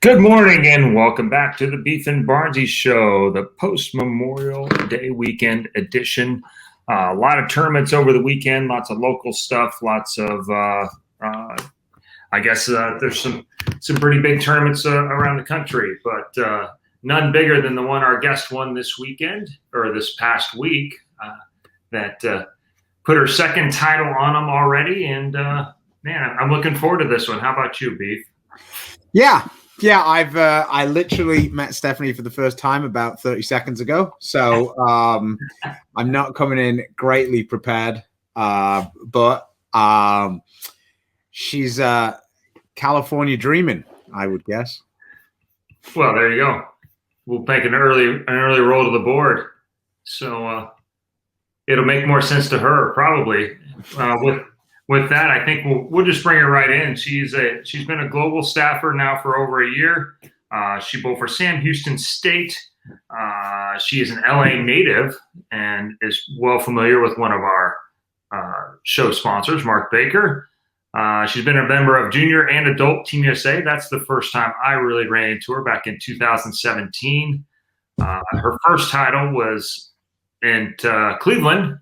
Good morning and welcome back to the Beef and Barnzy Show, the post-Memorial Day weekend edition. A lot of tournaments over the weekend, lots of local stuff, lots of, there's some pretty big tournaments around the country, but none bigger than the one our guest won this weekend, or this past week, that put her second title on them already. And man, I'm looking forward to this one. How about you, Beef? Yeah, I literally met Stephanie for the first time about 30 seconds ago. So I'm not coming in greatly prepared, but she's California dreaming, I would guess. Well, there you go. We'll make an early roll to the board. So it'll make more sense to her probably. With that, I think we'll just bring her right in. She's been a global staffer now for over a year. She bowled for Sam Houston State. She is an LA native and is well familiar with one of our show sponsors, Mark Baker. She's been a member of Junior and Adult Team USA. That's the first time I really ran into her back in 2017. Her first title was in Cleveland.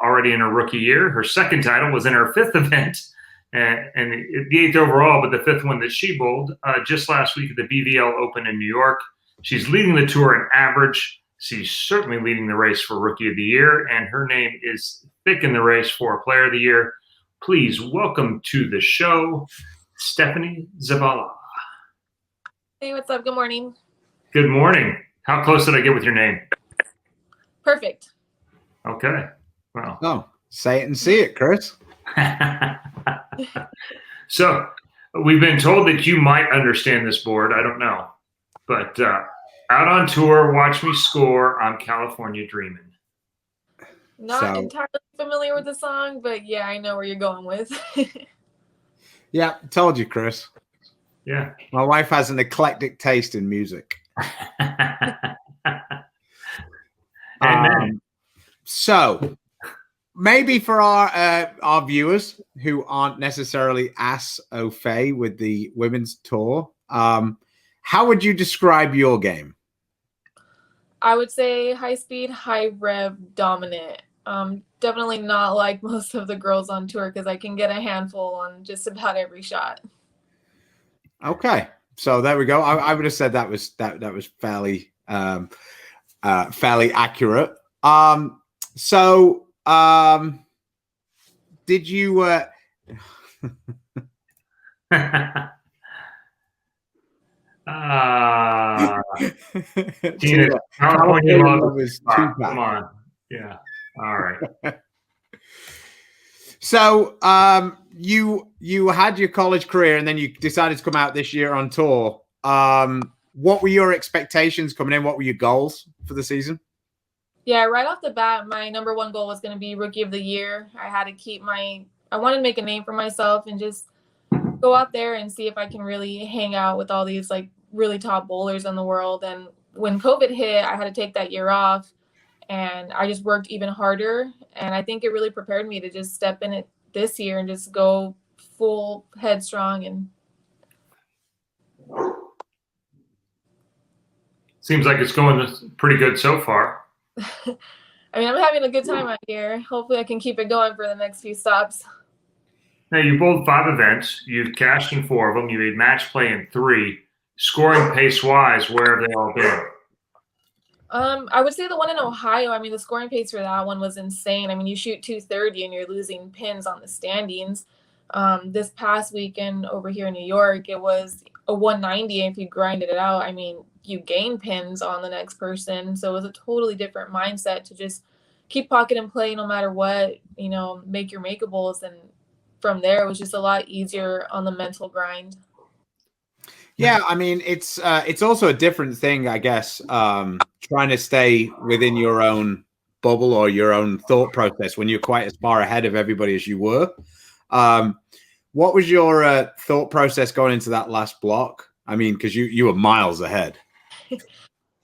Already in her rookie year. Her second title was in her fifth event, and the eighth overall, but the fifth one that she bowled just last week at the BVL Open in New York. She's leading the tour in average. She's certainly leading the race for Rookie of the Year, and her name is thick in the race for Player of the Year. Please welcome to the show, Stephanie Zavala. Hey, what's up? Good morning. Good morning. How close did I get with your name? Perfect. Okay. Wow. Oh, say it and see it, Chris. So we've been told that you might understand this board. I don't know. But out on tour, watch me score. I'm California dreaming. Not entirely familiar with the song, but yeah, I know where you're going with. Yeah, told you, Chris. Yeah. My wife has an eclectic taste in music. So maybe for our viewers who aren't necessarily as au fait with the women's tour, how would you describe your game? I would say high speed, high rev, dominant. Definitely not like most of the girls on tour because I can get a handful on just about every shot. Okay, so there we go. I would have said that was fairly fairly accurate. Did you Tina, California love is come on. Yeah. All right. So you had your college career and then you decided to come out this year on tour. What were your expectations coming in? What were your goals for the season? Yeah, right off the bat, my number one goal was going to be Rookie of the Year. I had to keep I wanted to make a name for myself and just go out there and see if I can really hang out with all these like really top bowlers in the world. And when COVID hit, I had to take that year off and I just worked even harder. And I think it really prepared me to just step in it this year and just go full headstrong. And seems like it's going pretty good so far. I mean, I'm having a good time out here. Hopefully I can keep it going for the next few stops. Now, you bowled 5 events. You've cashed in 4 of them. You made match play in 3. Scoring pace-wise, where have they all been? I would say the one in Ohio, I mean, the scoring pace for that one was insane. I mean, you shoot 230 and you're losing pins on the standings. This past weekend over here in New York, it was a 190. And if you grinded it out, I mean, you gain pins on the next person. So it was a totally different mindset to just keep pocket and play no matter what, make your makeables. And from there, it was just a lot easier on the mental grind. Yeah, I mean, it's also a different thing, I guess, trying to stay within your own bubble or your own thought process when you're quite as far ahead of everybody as you were. What was your thought process going into that last block? I mean, because you were miles ahead.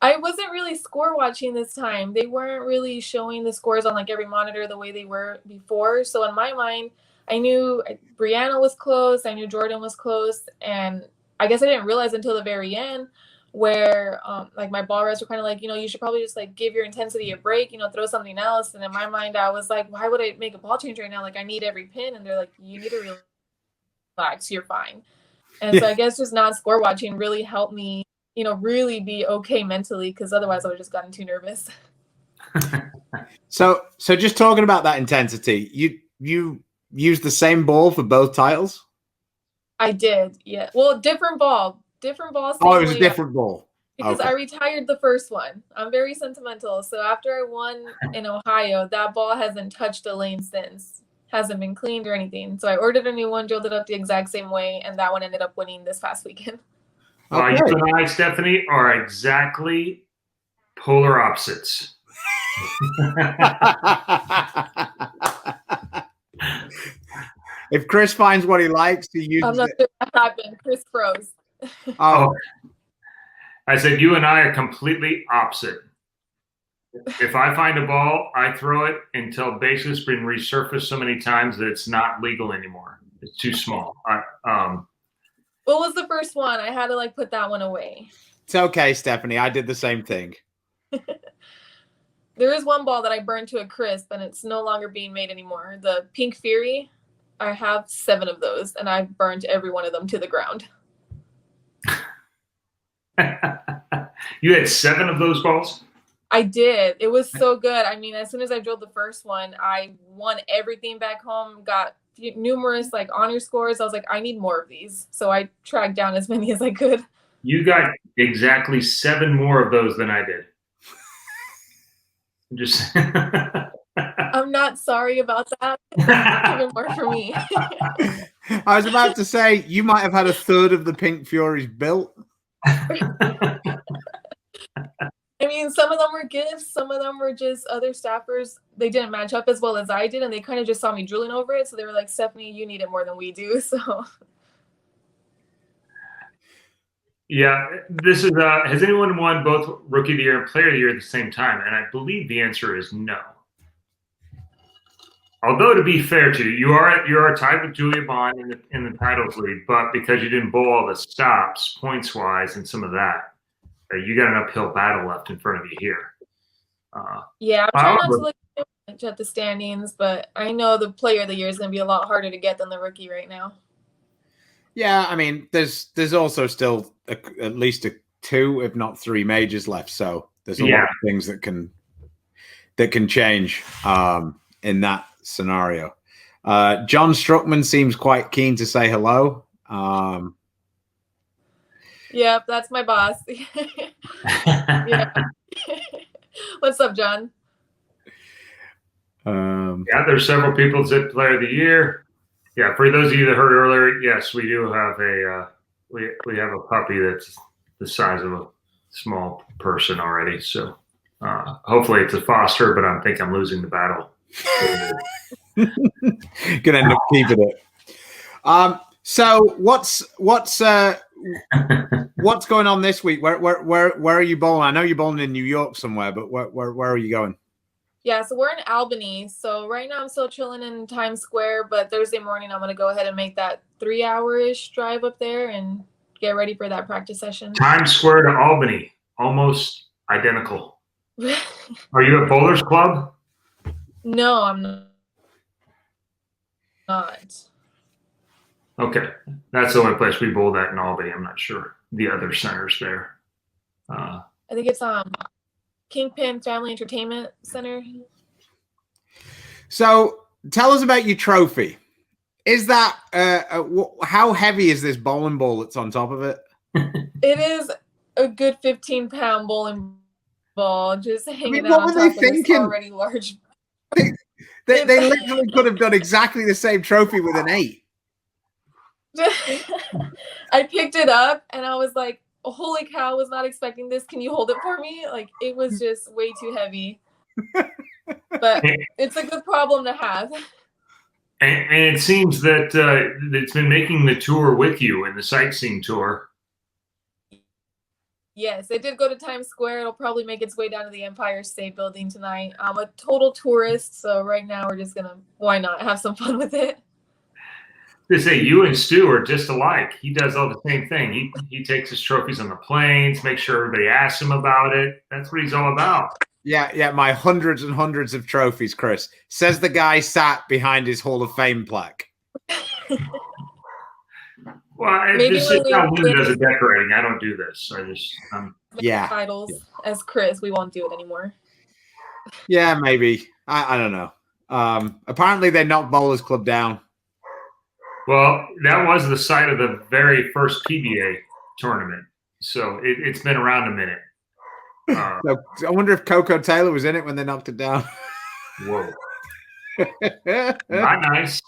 I wasn't really score watching this time. They weren't really showing the scores on like every monitor the way they were before. So in my mind, I knew Brianna was close. I knew Jordan was close. And I guess I didn't realize until the very end where like my ball reps were kind of like, you should probably just like give your intensity a break, throw something else. And in my mind, I was like, why would I make a ball change right now? Like I need every pin. And they're like, you need to relax, you're fine. And so I guess just non-score watching really helped me, really be okay mentally, because otherwise I would have just gotten too nervous. So just talking about that intensity, you used the same ball for both titles? I did, yeah. Well, different ball. Same oh, it was a different ball. Because I retired the first one. I'm very sentimental. So after I won in Ohio, that ball hasn't touched a lane since. Hasn't been cleaned or anything. So I ordered a new one, drilled it up the exact same way, and that one ended up winning this past weekend. Okay. You and I, Stephanie, are exactly polar opposites. If Chris finds what he likes, he uses I'm not sure what happened. Chris froze. Oh, I said you and I are completely opposite. If I find a ball, I throw it until basically it's been resurfaced so many times that it's not legal anymore. It's too small. What was the first one? I had to like put that one away. It's okay, Stephanie. I did the same thing. There is one ball that I burned to a crisp, and it's no longer being made anymore. The Pink Fury. I have 7 of those, and I burned every one of them to the ground. You had 7 of those balls? I did. It was so good. I mean, as soon as I drilled the first one, I won everything back home, got numerous like honor scores. I was like, I need more of these. So I tracked down as many as I could. You got exactly 7 more of those than I did. Just I'm not sorry about that. Even more for me. I was about to say, you might have had a third of the Pink Furies built. I mean, some of them were gifts. Some of them were just other staffers. They didn't match up as well as I did, and they kind of just saw me drilling over it. So they were like, Stephanie, you need it more than we do. So yeah, this is has anyone won both Rookie of the Year and Player of the Year at the same time? And I believe the answer is no. Although, to be fair to you, you are tied with Julia Bond in the titles league, but because you didn't bowl all the stops points wise and some of that, you got an uphill battle left in front of you here. Yeah, I'm trying not to look much at the standings, but I know the Player of the Year is going to be a lot harder to get than the Rookie right now. Yeah, I mean, there's also still at least 2, if not 3 majors left, so there's a lot of things that can change in that scenario. John Struckman seems quite keen to say hello. Yep, that's my boss. Yeah. What's up, John? Yeah, there's several people that said Player of the Year. Yeah, for those of you that heard earlier, yes, we do have we have a puppy that's the size of a small person already. So hopefully it's a foster, but I think I'm losing the battle. Gonna end up keeping it. So what's going on this week? Where are you bowling? I know you're bowling in New York somewhere, but where are you going? Yeah, so we're in Albany. So right now I'm still chilling in Times Square, but Thursday morning I'm going to go ahead and make that 3-hour-ish drive up there and get ready for that practice session. Times Square to Albany, almost identical. Are you at Bowlers Club? No, I'm not. Okay. That's the only place we bowled at in Albany. I'm not sure the other centers there. I think it's Kingpin Family Entertainment Center. So tell us about your trophy. Is that how heavy is this bowling ball that's on top of it? It is a good 15-pound bowling ball just hanging what out were on they top thinking? of this already large. They literally could have done exactly the same trophy with an 8. I picked it up and I was like, holy cow, I was not expecting this. Can you hold it for me? Like, it was just way too heavy. But it's a good problem to have. And it seems that it's been making the tour with you in the sightseeing tour. Yes, it did go to Times Square. It'll probably make its way down to the Empire State Building tonight. I'm a total tourist, so right now we're just going to, why not, have some fun with it. They say you and Stu are just alike. He does all the same thing. He takes his trophies on the planes, makes sure everybody asks him about it. That's what he's all about. Yeah, my hundreds and hundreds of trophies, Chris. Says the guy sat behind his Hall of Fame plaque. Well, Maybe this when is we how Lou does the decorating. I don't do this. I just titles as Chris, we won't do it anymore. Yeah, maybe. I don't know. Apparently they knocked Bowlers Club down. Well, that was the site of the very first PBA tournament, so it's been around a minute. So I wonder if Coco Taylor was in it when they knocked it down. Whoa. Not nice.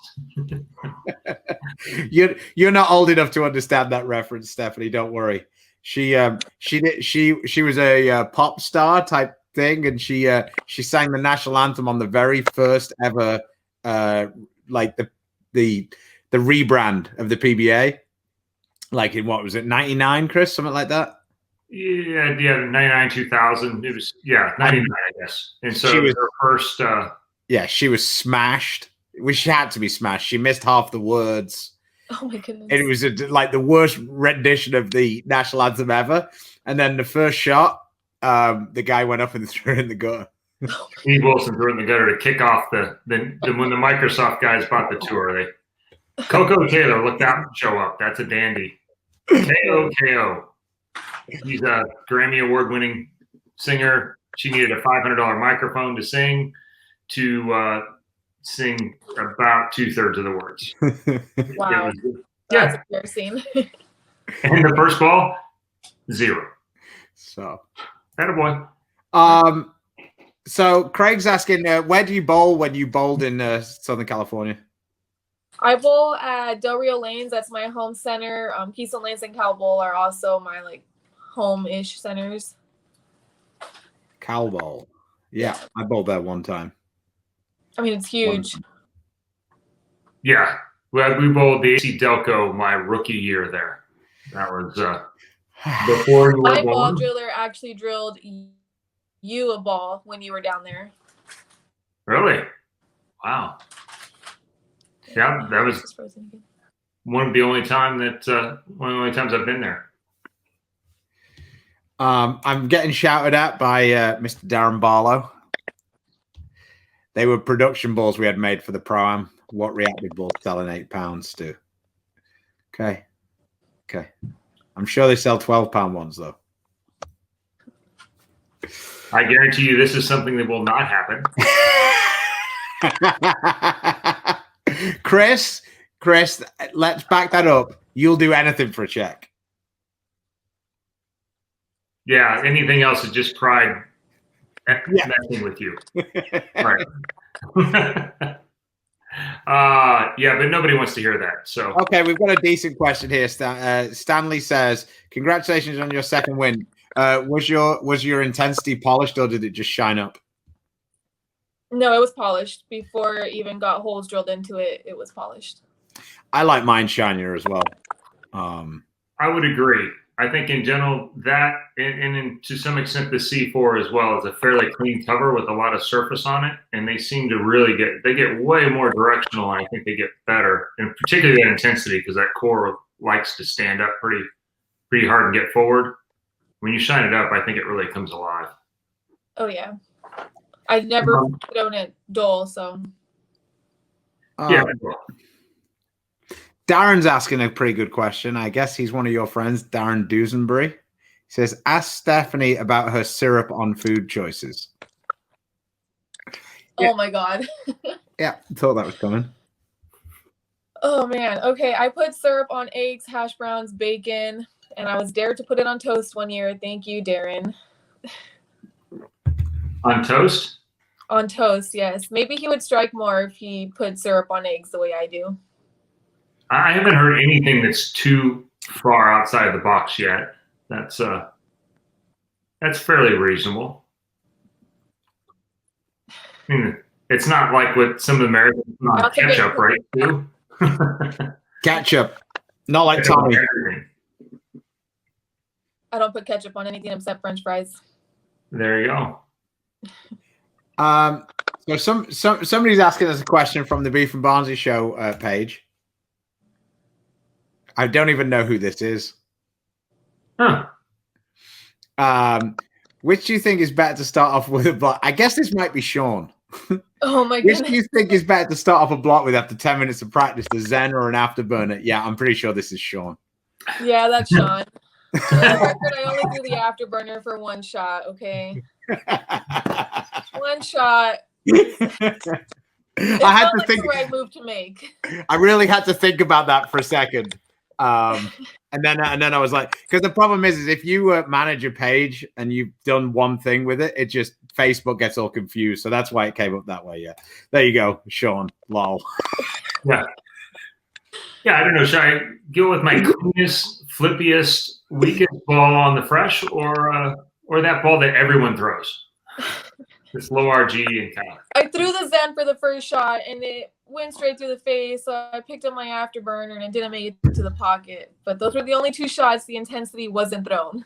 You're not old enough to understand that reference, Stephanie. Don't worry. She was a pop star type thing, and she sang the national anthem on the very first ever like the rebrand of the PBA. Like in what was it, 99, Chris, something like that. Yeah, 99, 2000. It was 99, I guess. And so she was her first. She was smashed. She had to be smashed. She missed half the words. Oh my goodness! And it was like the worst rendition of the national anthem ever. And then the first shot, the guy went up and threw it in the gutter. Steve Wilson threw it in the gutter to kick off the when the Microsoft guys bought the tour. Coco Taylor looked out and show up. That's a dandy. KO. He's a Grammy Award-winning singer. She needed a $500 microphone to sing about 2/3 of the words. Wow. That's embarrassing. And the first ball, 0. So, attaboy. So Craig's asking, where do you bowl when you bowled in Southern California? I bowl at Del Rio Lanes. That's my home center. Keystone Lanes and Cal Bowl are also my home-ish centers. Cal Bowl. Yeah, I bowled there one time. I mean, it's huge. Yeah. We bowled the AC Delco my rookie year there. That was before you were my born. ball driller actually drilled you a ball when you were down there. Really? Wow. Yeah, that was one of the only times I've been there. I'm getting shouted at by Mr. Darren Barlow. They were production balls we had made for the Pro-Am. What reactive balls selling £8, Stu? Okay. I'm sure they sell £12 ones, though. I guarantee you this is something that will not happen. Chris, let's back that up. You'll do anything for a check. Yeah, anything else is just pride messing with you. Right. But nobody wants to hear that. So okay, we've got a decent question here. Stanley says, "Congratulations on your second win. Was your intensity polished, or did it just shine up?" No, it was polished before it even got holes drilled into it. It was polished. I like mine shinier as well. I would agree. I think in general that, and to some extent the C4 as well, is a fairly clean cover with a lot of surface on it, and they seem to really get way more directional, and I think they get better, and particularly that intensity, because that core likes to stand up pretty hard and get forward. When you shine it up, I think it really comes alive. Oh yeah, I've never thrown it dull, so yeah. Darren's asking a pretty good question. I guess he's one of your friends, Darren Dusenbury. He says, ask Stephanie about her syrup on food choices. Oh my God. Yeah, thought that was coming. Oh man. Okay, I put syrup on eggs, hash browns, bacon, and I was dared to put it on toast one year. Thank you, Darren. On toast? On toast, yes. Maybe he would strike more if he put syrup on eggs the way I do. I haven't heard anything that's too far outside of the box yet. That's fairly reasonable. I mean, it's not like what some of the Americans put on ketchup, right? Too. Ketchup, not like Tommy. I don't put ketchup on anything except French fries. There you go. So somebody's asking us a question from the Beef and Barnzy show page. I don't even know who this is. Huh. Which do you think is better to start off with a block? I guess this might be Sean. Oh my Which goodness. do you think is better to start off a block with after 10 minutes of practice, the Zen or an afterburner? Yeah, I'm pretty sure this is Sean. Yeah, that's Sean. For the record, I only do the afterburner for one shot, okay? One shot. I had to think the right move to make. I really had to think about that for a second. And then I was like, because the problem is if you manage a page and you've done one thing with it, it just Facebook gets all confused. So that's why it came up that way. Yeah, there you go, Sean. Lol. Yeah. Yeah, I don't know. Should I go with my cleanest, flippiest, weakest ball on the fresh, or that ball that everyone throws? This low RG and kind of. I threw the Zen for the first shot, and it went straight through the face. So I picked up my afterburner, and it didn't make it to the pocket. But those were the only two shots. The intensity wasn't thrown.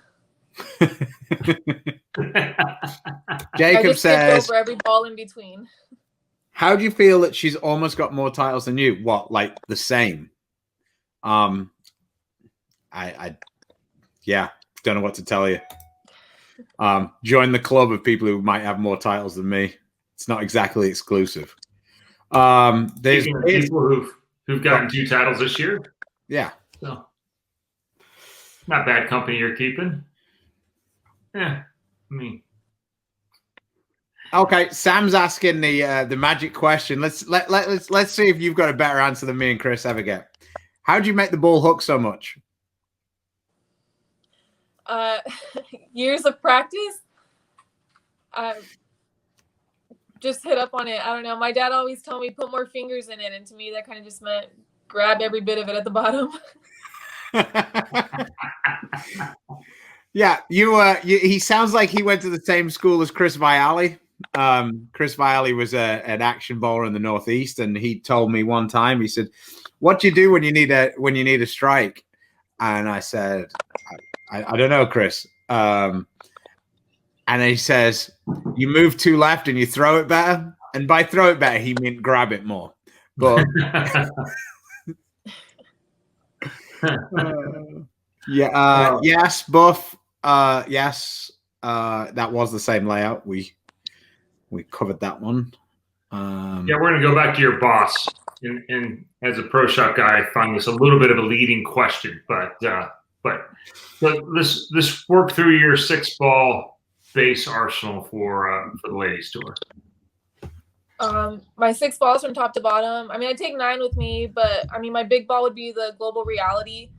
Jacob says, over every ball in between. How do you feel that she's almost got more titles than you? What, like the same? Yeah, don't know what to tell you. Join the club of people who might have more titles than me. It's not exactly exclusive. There's people who've gotten 2 titles this year. Yeah. So not bad company you're keeping. Yeah. I mean. Okay, Sam's asking the magic question. Let's see if you've got a better answer than me and Chris ever get. How do you make the ball hook so much? Years of practice. Just hit up on it. I don't know. My dad always told me put more fingers in it, and to me that kind of just meant grab every bit of it at the bottom. Yeah, he sounds like he went to the same school as Chris Viali. Chris Viali was an action bowler in the Northeast, and he told me one time, he said, "What do you do when you need a strike?" And I said, I don't know, Chris. And he says, "You move to left and you throw it better." And by throw it better, he meant grab it more. But yes, Buff. Yes, that was the same layout. We covered that one. Yeah, we're going to go back to your boss. And as a pro shop guy, I find this a little bit of a leading question, but let's work through your 6-ball base arsenal for the ladies tour. My 6 balls from top to bottom. I mean, I take 9 with me, but I mean, my big ball would be the Global Reality.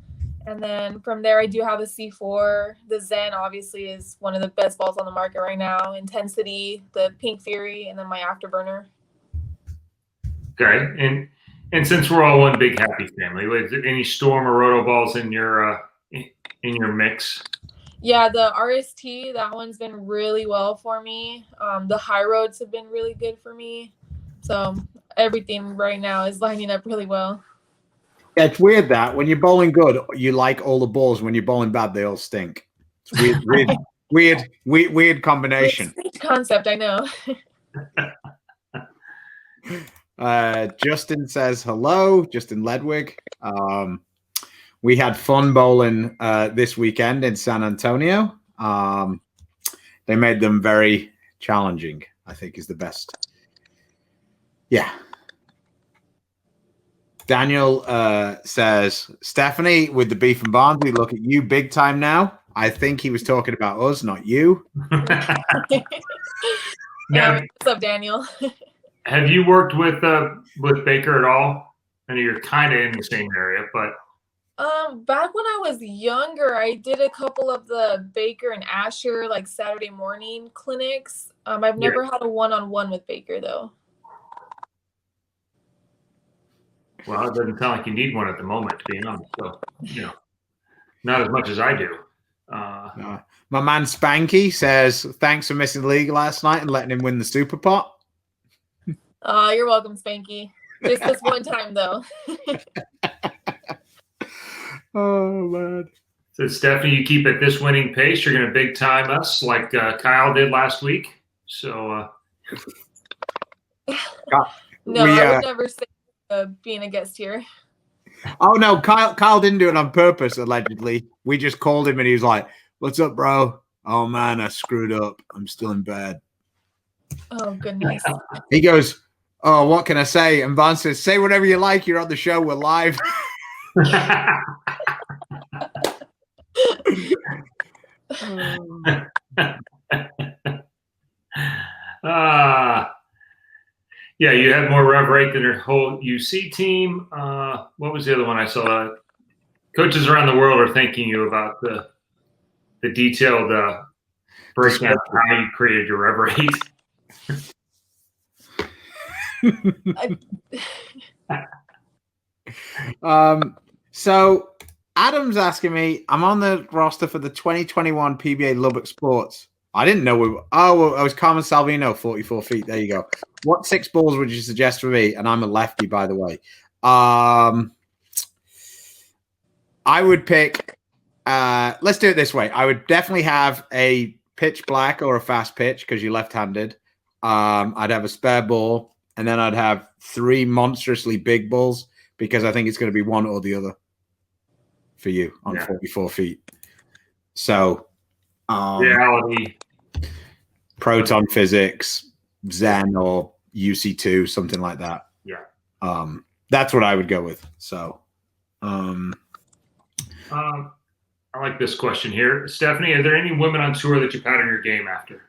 And then from there, I do have a C4. The Zen obviously is one of the best balls on the market right now. Intensity, the Pink Fury, and then my afterburner. Okay, and since we're all one big happy family, is there any Storm or Roto balls in your mix? Yeah, the RST, that one's been really well for me. The high roads have been really good for me. So everything right now is lining up really well. Yeah, it's weird that when you're bowling good, you like all the balls. When you're bowling bad, they all stink. It's weird combination. Strange concept, I know. Justin says hello. Justin Ledwig. We had fun bowling this weekend in San Antonio. They made them very challenging, I think is the best. Yeah. Daniel says, Stephanie, with the beef and Barnzy, look at you big time now. I think he was talking about us, not you. Yeah, what's up, Daniel? Have you worked with Baker at all? I know you're kind of in the same area, but back when I was younger, I did a couple of the Baker and Asher like Saturday morning clinics. I've never had a one-on-one with Baker though. Well, it doesn't sound like you need one at the moment, to be honest. So, not as much as I do. My man Spanky says, thanks for missing the league last night and letting him win the Super Pot. You're welcome, Spanky. Just this one time, though. Oh, man. So, Stephanie, you keep at this winning pace, you're going to big time us like Kyle did last week. So, no, I would never say being a guest here. Oh no, Kyle didn't do it on purpose. Allegedly, we just called him and he was like, "What's up, bro? Oh man, I screwed up. I'm still in bed." Oh goodness. He goes, "Oh, what can I say?" And Barnzy says, "Say whatever you like. You're on the show. We're live." Yeah, you had more rev rate than your whole UC team. What was the other one I saw? Coaches around the world are thanking you about the detailed breakdown of how you created your rev rate. So Adam's asking me, I'm on the roster for the 2021 PBA Lubbock Sports. I didn't know we were. Oh, I was Carmen Salvino, 44 feet. There you go. What 6 balls would you suggest for me? And I'm a lefty, by the way. I would pick. Let's do it this way. I would definitely have a pitch black or a fast pitch because you're left-handed. I'd have a spare ball, and then I'd have 3 monstrously big balls because I think it's going to be one or the other for you on 44 feet. So, reality, proton physics, Zen or UC2, something like that. Yeah. That's what I would go with. So, I like this question here. Stephanie, are there any women on tour that you pattern your game after?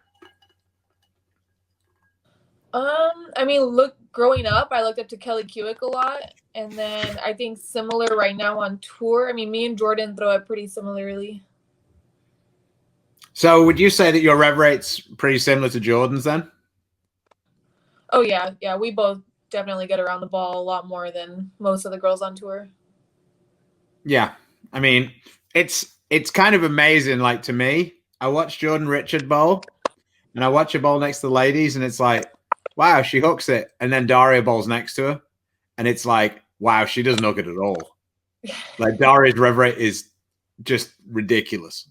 I mean, growing up, I looked up to Kelly Kuick a lot. And then I think similar right now on tour. I mean, me and Jordan throw it pretty similarly. So would you say that your rev rate's pretty similar to Jordan's then? Oh, yeah. Yeah, we both definitely get around the ball a lot more than most of the girls on tour. Yeah. I mean, it's kind of amazing. Like, to me, I watch Jordan Richard bowl, and I watch her bowl next to the ladies, and it's like, wow, she hooks it. And then Daria bowls next to her, and it's like, wow, she doesn't hook it at all. Like, Daria's rev rate is just ridiculous.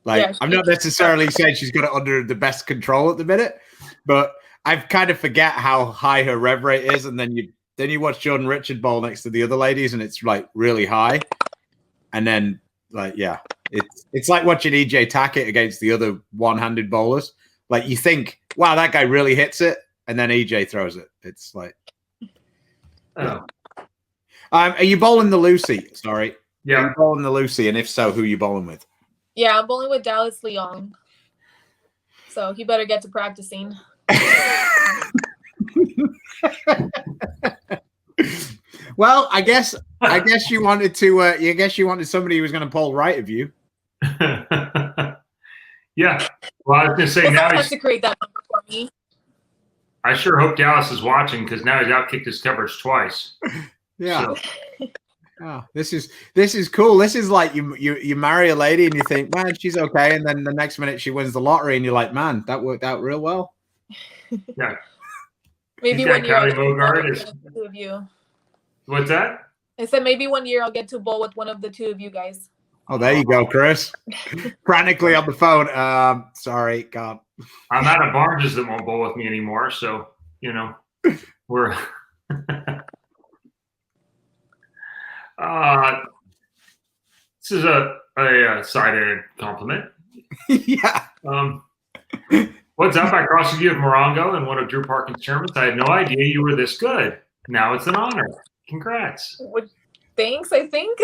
Like, yeah, I'm not necessarily saying she's got it under the best control at the minute, but I kind of forget how high her rev rate is, and then you watch Jordan Richard bowl next to the other ladies, and it's like really high. And then, like, yeah, it's like watching EJ Tackett against the other one-handed bowlers. Like, you think, wow, that guy really hits it, and then EJ throws it. It's like, yeah. Are you bowling the Lucy? Sorry. Yeah. Are you bowling the Lucy? And if so, who are you bowling with? Yeah, I'm bowling with Dallas Leong. So he better get to practicing. Well, I guess you wanted to. I guess you wanted somebody who was going to bowl right of you. Yeah. Well, I was going to say now has to create that number for me. I sure hope Dallas is watching because now he's outkicked his coverage twice. Yeah. So. Oh, this is cool. This is like you marry a lady and you think, man, she's okay, and then the next minute she wins the lottery and you're like, man, that worked out real well. Yeah. Maybe one year I'll get to bowl with the two of you. What's that? I said maybe one year I'll get to bowl with one of the two of you guys. Oh, there you go, Chris. Frantically on the phone. Sorry, God. I'm out of Barnzy that won't bowl with me anymore, so we're. This is a side-added compliment. Yeah. What's up? I crossed you of Morongo and one of Drew Parkin's tournaments. I had no idea you were this good. Now it's an honor. Congrats. Thanks, I think.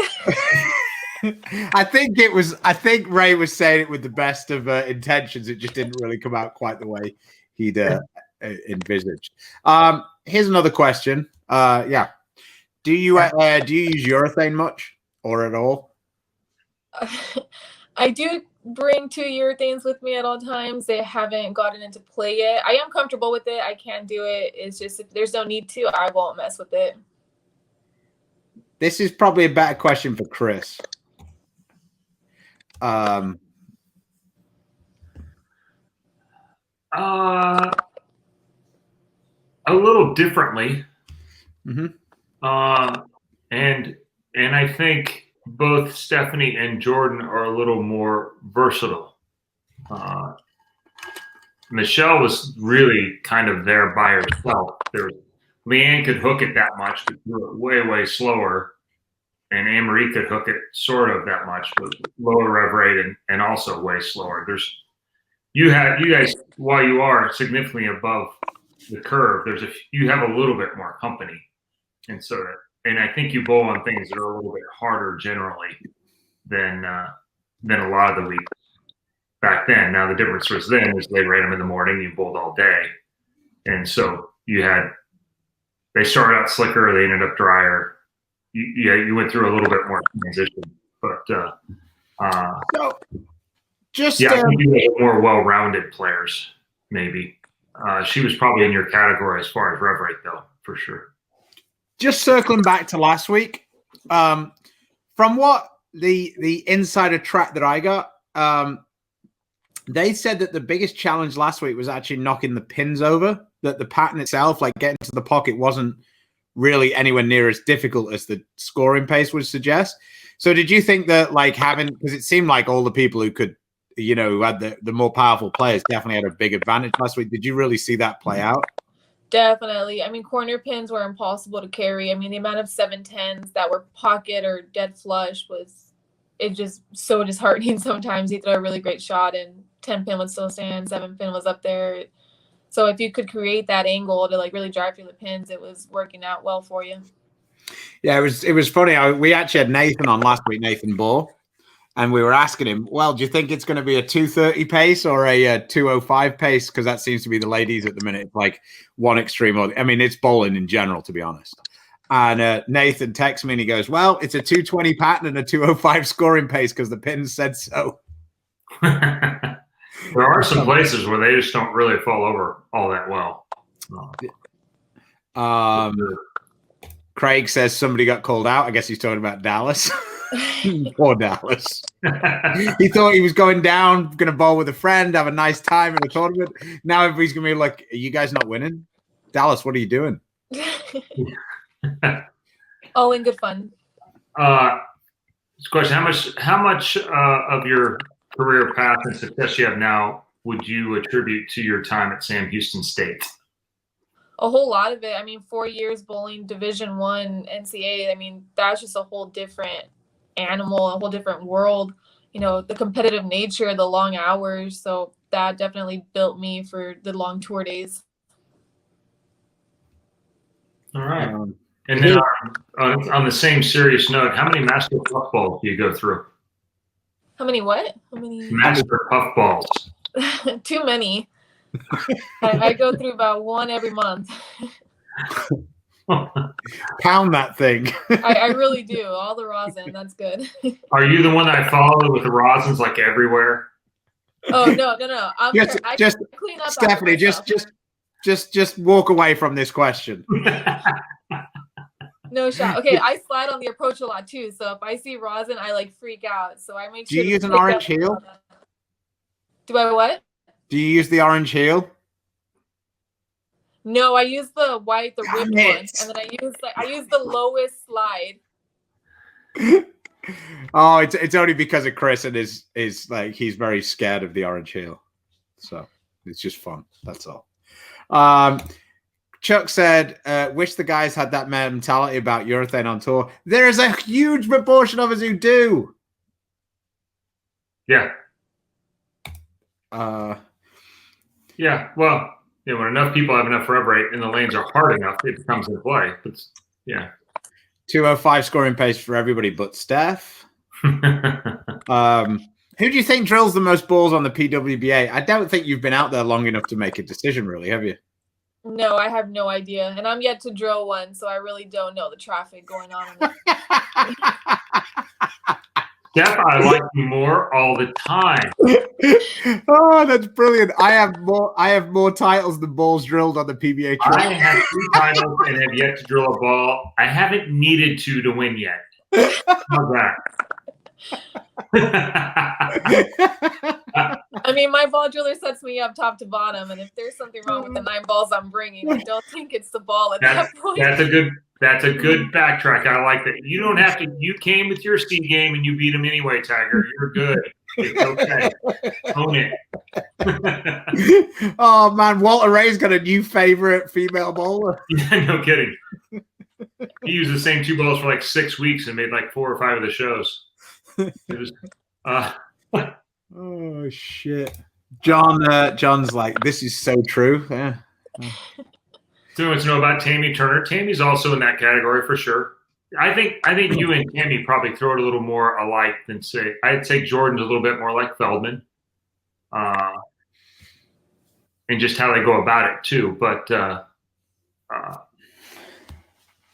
I think Ray was saying it with the best of intentions. It just didn't really come out quite the way he'd envisaged. Here's another question. Yeah. Do you use urethane much or at all? I do bring 2 urethanes with me at all times. They haven't gotten into play yet. I am comfortable with it. I can do it. It's just if there's no need to, I won't mess with it. This is probably a better question for Chris. A little differently. Mm-hmm. And I think both Stephanie and Jordan are a little more versatile. Michelle was really kind of there by herself. Leanne could hook it that much, but do it way, way slower. and Anne-Marie could hook it sort of that much, but lower rev rate and also way slower. You guys, while you are significantly above the curve, you have a little bit more company, and I think you bowl on things that are a little bit harder generally than a lot of the weeks back then. Now the difference was then is they ran them in the morning, you bowled all day, and so they started out slicker, they ended up drier. You went through a little bit more transition, but So, just I think you had more well-rounded players. Maybe she was probably in your category as far as rev rate, though, for sure. Just circling back to last week, from what the insider track that I got, they said that the biggest challenge last week was actually knocking the pins over. That the pattern itself, like getting to the pocket, wasn't really anywhere near as difficult as the scoring pace would suggest. So did you think that, like, because it seemed like all the people who could, who had the more powerful players definitely had a big advantage last week. Did you really see that play out? Definitely. I mean, corner pins were impossible to carry. I mean, the amount of 7-10s that were pocket or dead flush it just so disheartening sometimes. You throw a really great shot and 10 pin would still stand, 7 pin was up there. So if you could create that angle to like really drive through the pins, it was working out well for you. Yeah, it was funny. We actually had Nathan on last week, Nathan Ball, and we were asking him, well, do you think it's going to be a 230 pace or a 205 pace? Because that seems to be the ladies at the minute. It's like one extreme. It's bowling in general, to be honest. And Nathan texts me and he goes, well, it's a 220 pattern and a 205 scoring pace because the pins said so. There are some places where they just don't really fall over all that well. Craig says somebody got called out. I guess he's talking about Dallas. Poor Dallas. He thought he was going down, going to bowl with a friend, have a nice time in the tournament. Now everybody's going to be like, are you guys not winning? Dallas, what are you doing? All in good fun. This question, how much of your career path and success you have now would you attribute to your time at Sam Houston State? A whole lot of it. I mean, 4 years bowling Division I NCAA. I mean, that's just a whole different animal, a whole different world. The competitive nature, the long hours. So that definitely built me for the long tour days. All right. And then on the same serious note, how many master puffballs do you go through? How many what? How many? Master puffballs. Too many. I go through about one every month. Pound that thing. I really do. All the rosin. That's good. Are you the one that I follow with the rosins like everywhere? Oh no. Just clean up. Stephanie, just walk away from this question. No shot. Okay, I slide on the approach a lot too. So if I see rosin, I like freak out. So I make sure. Do you use an orange heel? Do I what? Do you use the orange heel? No, I use the white, the ribbed one, and then I use the lowest slide. Oh, it's only because of Chris and is like he's very scared of the orange heel, so it's just fun. That's all. Chuck said, "Wish the guys had that mentality about urethane on tour." There is a huge proportion of us who do. Yeah. Yeah. Well, when enough people have enough rev rate and the lanes are hard enough, it comes into play. It's, 205 scoring pace for everybody but Steph. Who do you think drills the most balls on the PWBA? I don't think you've been out there long enough to make a decision, really, have you? No, I have no idea. And I'm yet to drill one, so I really don't know the traffic going on. Steph, I like you more all the time. Oh, that's brilliant. I have more titles than balls drilled on the PBA track. I have 2 titles and have yet to drill a ball. I haven't needed to win yet. How's that? I mean, my ball driller sets me up top to bottom, and if there's something wrong with the 9 balls I'm bringing, I don't think it's the ball at that point. That's a good backtrack. I like that. You don't have to. You came with your C game and you beat him anyway, Tiger. You're good. It's okay. Own it. Oh man, Walter Ray's got a new favorite female bowler. Yeah, no kidding. He used the same two balls for like 6 weeks and made like 4 or 5 of the shows. It was, oh shit. John's like, this is so true. Yeah. So wants to know about Tammy Turner. Tammy's also in that category for sure. I think you and Tammy probably throw it a little more alike than say. I'd say Jordan's a little bit more like Feldman, and just how they go about it too. But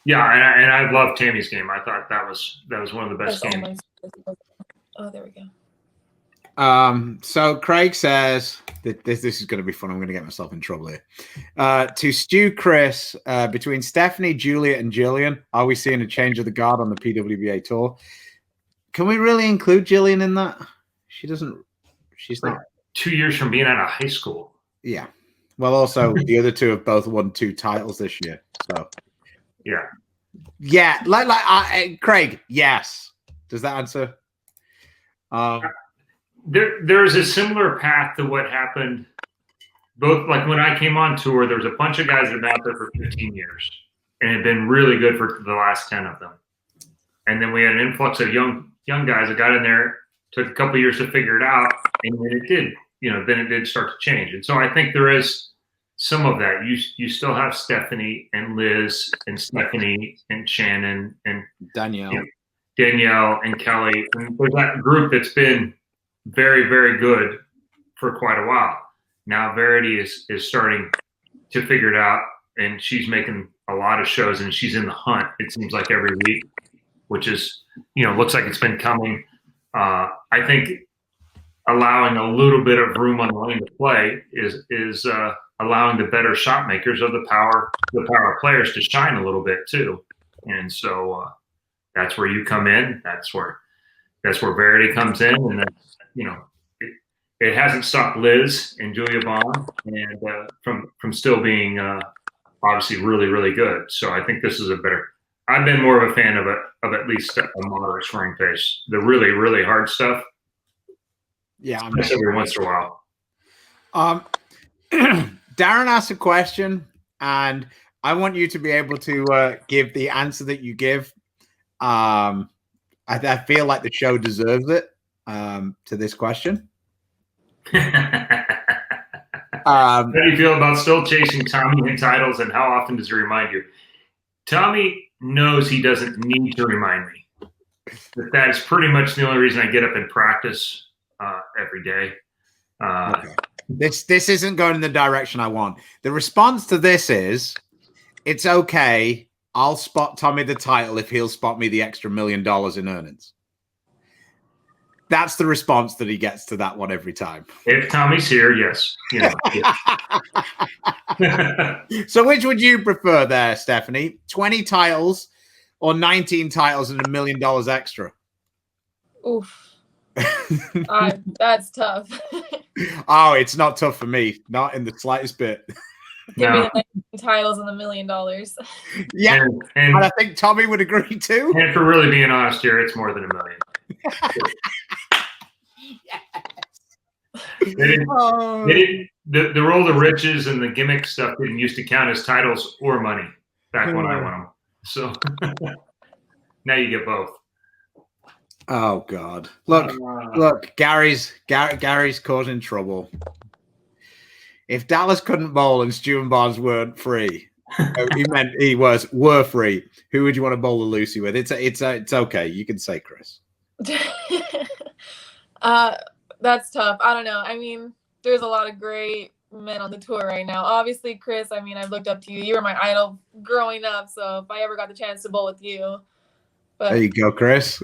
yeah, and I love Tammy's game. I thought that was one of the best games. Oh, there we go. So Craig says that this is going to be fun. I'm going to get myself in trouble here. To Stu Chris, between Stephanie, Julia, and Jillian, are we seeing a change of the guard on the PWBA tour? Can we really include Jillian in that? She's like not 2 years from being out of high school. Yeah. Well, also the other two have both won 2 titles this year. So yeah, like Craig. Yes. Does that answer? There's a similar path to what happened. Both like when I came on tour, there was a bunch of guys that have been out there for 15 years and have been really good for the last 10 of them. And then we had an influx of young guys that got in there, took a couple of years to figure it out, and then it did, then it did start to change. And so I think there is some of that. You still have Stephanie and Liz and Stephanie and Shannon and Danielle and Kelly. And there's that group that's been very, very good for quite a while. Now Verity is starting to figure it out, and she's making a lot of shows, and she's in the hunt, it seems like, every week, which is, looks like it's been coming. I think allowing a little bit of room on the lane to play is allowing the better shot makers of the power players to shine a little bit too. And so that's where you come in. That's where Verity comes in, and that's, it hasn't stopped Liz and Julia Bond and from still being obviously really, really good. So I think this is I've been more of a fan of at least a moderate scoring pace. The really, really hard stuff. Yeah, every once in a while. Darren asked a question, and I want you to be able to give the answer that you give. I feel like the show deserves it to this question. How do you feel about still chasing Tommy in titles, and how often does he remind you? Tommy knows he doesn't need to remind me. That is pretty much the only reason I get up and practice every day. Okay. This isn't going in the direction I want. The response to this is, it's okay. I'll spot Tommy the title if he'll spot me the extra $1 million in earnings. That's the response that he gets to that one every time. If Tommy's here, yes. So which would you prefer there, Stephanie? 20 titles or 19 titles and $1 million extra? Oof. That's tough. Oh, it's not tough for me. Not in the slightest bit. Give me the 19 titles and $1 million. Yeah, and I think Tommy would agree too. And for really being honest here, it's more than $1 million. The roll of riches and the gimmick stuff didn't used to count as titles or money back when I won them. So now you get both. Oh God! Look, Gary's causing trouble. If Dallas couldn't bowl and Stu and Barnes weren't free, he meant were free. Who would you want to bowl the Lucy with? It's okay. You can say Chris. That's tough. I don't know. I mean, there's a lot of great men on the tour right now. Obviously, Chris, I mean, I've looked up to you. You were my idol growing up. So if I ever got the chance to bowl with you. But... There you go, Chris.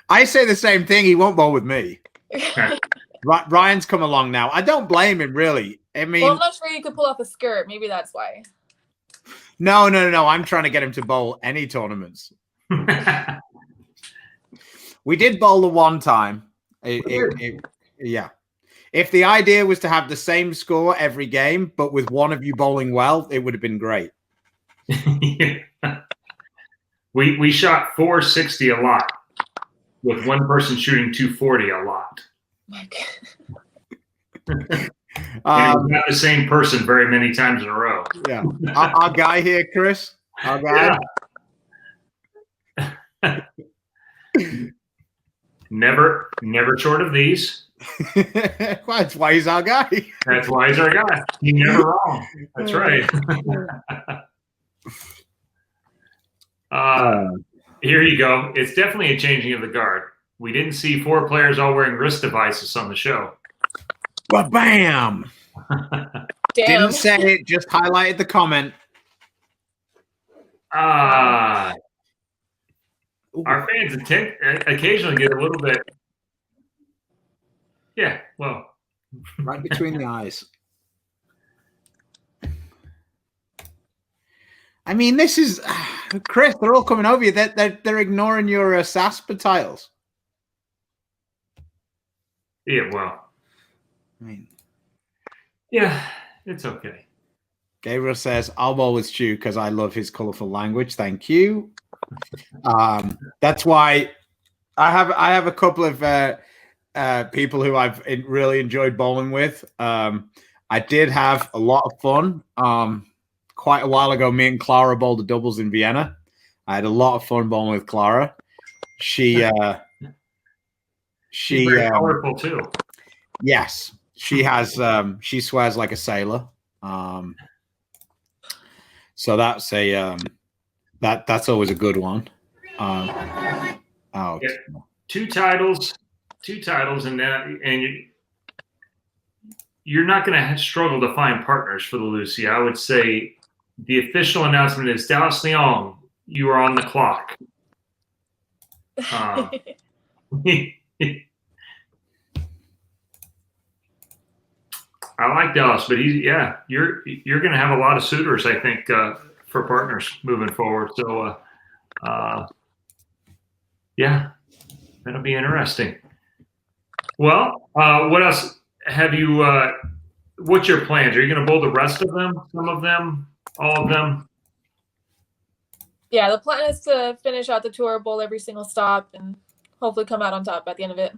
I say the same thing. He won't bowl with me. Ryan's come along now. I don't blame him, really. I mean, well, I'm not sure you could pull off a skirt. Maybe that's why. No. I'm trying to get him to bowl any tournaments. We did bowl the one time. Yeah. If the idea was to have the same score every game, but with one of you bowling well, it would have been great. Yeah. We shot 460 a lot, with one person shooting 240 a lot. My God. And it was not the same person very many times in a row. Yeah. Our guy here, Chris, Our guy. Yeah. Never short of these. Well, that's why he's our guy. That's why he's our guy. He's never wrong. That's right. Here you go. It's definitely a changing of the guard. We didn't see 4 players all wearing wrist devices on the show. Well, bam. Damn. Didn't say it, just highlighted the comment. Our fans occasionally get a little bit. Yeah, well. Right between the eyes. I mean, this is Chris. They're all coming over you. They're ignoring your SASPA tiles. Yeah, well. I mean, yeah, it's okay. Gabriel says, "I'll always chew because I love his colorful language." Thank you. That's why I have a couple of people who I've really enjoyed bowling with. I did have a lot of fun. Quite a while ago, me and Clara bowled the doubles in Vienna. I had a lot of fun bowling with Clara. She's very colorful too. Yes, she has. She swears like a sailor. So that's a that's always a good one. Yeah. 2 titles, and you're not going to struggle to find partners for the Lucy. I would say the official announcement is Dallas Leong, you are on the clock. I like Dallas, but you're going to have a lot of suitors, I think, for partners moving forward. So, yeah, that'll be interesting. Well, what else have you? What's your plans? Are you going to bowl the rest of them? Some of them? All of them? Yeah, the plan is to finish out the tour, bowl every single stop, and hopefully come out on top at the end of it.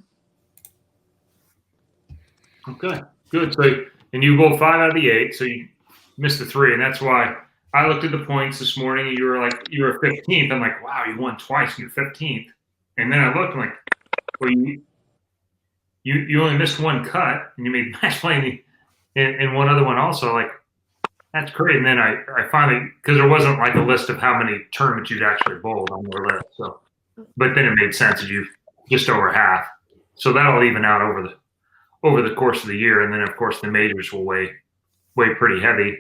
Okay, good. So, and you bowled 5 out of the 8, so you missed the 3, and that's why I looked at the points this morning, and you were 15th. I'm like, wow, you won twice, and you're 15th. And then I looked, I'm like, well, you only missed 1 cut, and you made match play in one other one also. Like, that's great. And then I finally, because there wasn't like a list of how many tournaments you'd actually bowled on your list. So, but then it made sense that you just over half. So that'll even out over the course of the year. And then of course the majors will weigh pretty heavy.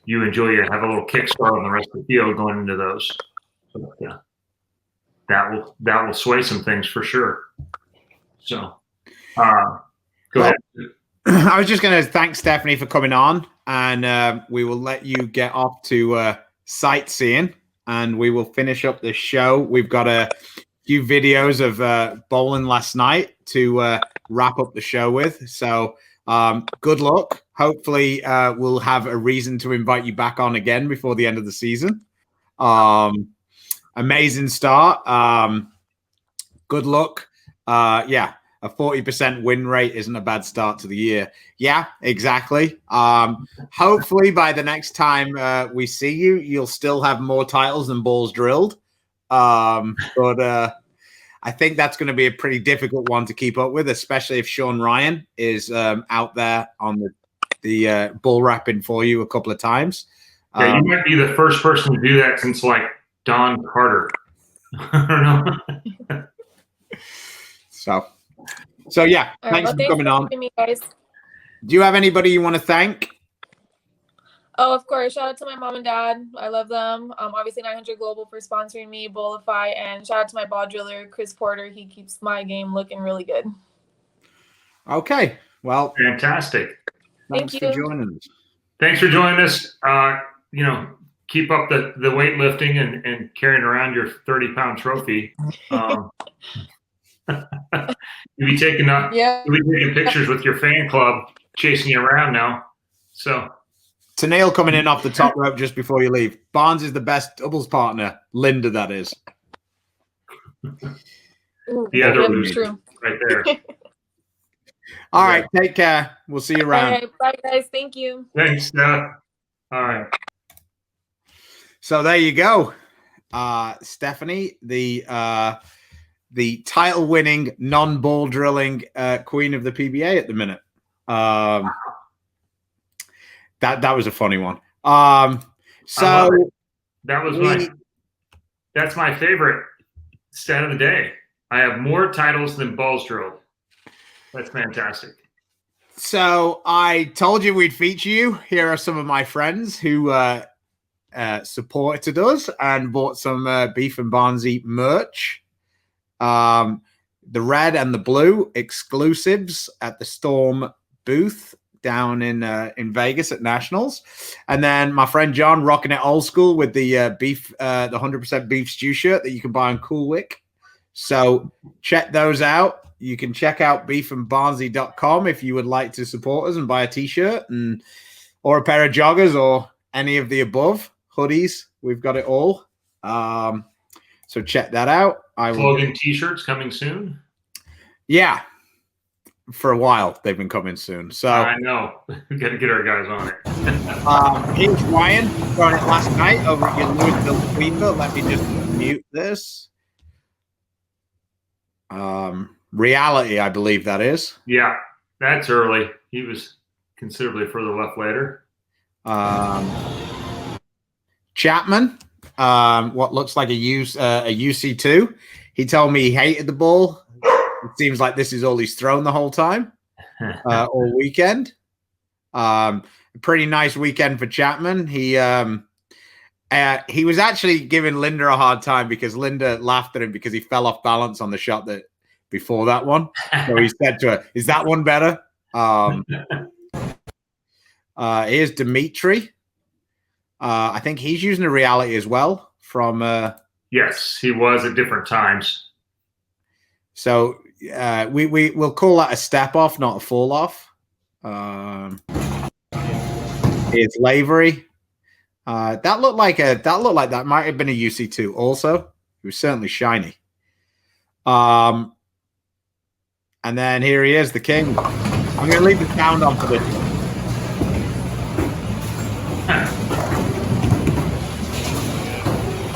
You have a little kickstart on the rest of the field going into those. So, yeah, that will sway some things for sure. So, go ahead. I was just going to thank Stephanie for coming on, and we will let you get off to sightseeing, and we will finish up the show. We've got a few videos of bowling last night to wrap up the show with. So good luck. Hopefully we'll have a reason to invite you back on again before the end of the season. Amazing start. Good luck. Yeah. A 40% win rate isn't a bad start to the year. Yeah, exactly. Hopefully by the next time we see you, you'll still have more titles than balls drilled. But I think that's going to be a pretty difficult one to keep up with, especially if Sean Ryan is out there on the ball wrapping for you a couple of times. Yeah, you might be the first person to do that since like Don Carter. I don't know. So yeah, thanks for coming on. Me, guys. Do you have anybody you want to thank? Oh, of course. Shout out to my mom and dad. I love them. Obviously 900 Global for sponsoring me, Bowlify, and shout out to my ball driller, Chris Porter. He keeps my game looking really good. Okay. Well, fantastic. Thanks for joining us. Thanks for joining us. Keep up the weightlifting and carrying around your 30-pound trophy. You'll be taking pictures with your fan club chasing you around now. So Tennille coming in off the top rope just before you leave. Barnes is the best doubles partner. Linda, that is. The other loser right there. All right, take care. We'll see you around. All right, bye guys. Thank you. Thanks, Steph. All right. So there you go, Stephanie, the title-winning, non-ball drilling queen of the PBA at the minute. That was a funny one. So that's my favorite stat of the day. I have more titles than balls drilled. That's fantastic. So I told you we'd feature you. Here are some of my friends who supported us and bought some Beef and Barnzy merch. The red and the blue exclusives at the Storm booth down in Vegas at Nationals. And then my friend John rocking it old school with the beef, the 100% beef stew shirt that you can buy on Coolwick. So check those out. You can check out beefandbarnzy.com if you would like to support us and buy a t-shirt or a pair of joggers or any of the above. Hoodies, we've got it all. So check that out. Clothing t-shirts coming soon. Yeah. For a while, they've been coming soon. So I know. We got to get our guys on it. Here's Ryan throwing it last night over at your Louisville Sweeper. Let me just mute this. Reality, I believe that is. Yeah, that's early. He was considerably further left later. Chapman, what looks like a UC2. He told me he hated the ball. It seems like this is all he's thrown the whole time, all weekend. A pretty nice weekend for Chapman. He was actually giving Linda a hard time because Linda laughed at him because he fell off balance on the shot that before that one. So he said to her, "Is that one better?" Here's Dimitri. I think he's using a reality as well from. Yes, he was at different times. So we'll call that a step off, not a fall off. Here's Lavery. That looked like that might have been a UC2 also. It was certainly shiny. And then here he is, the king. I'm going to leave the sound on for this.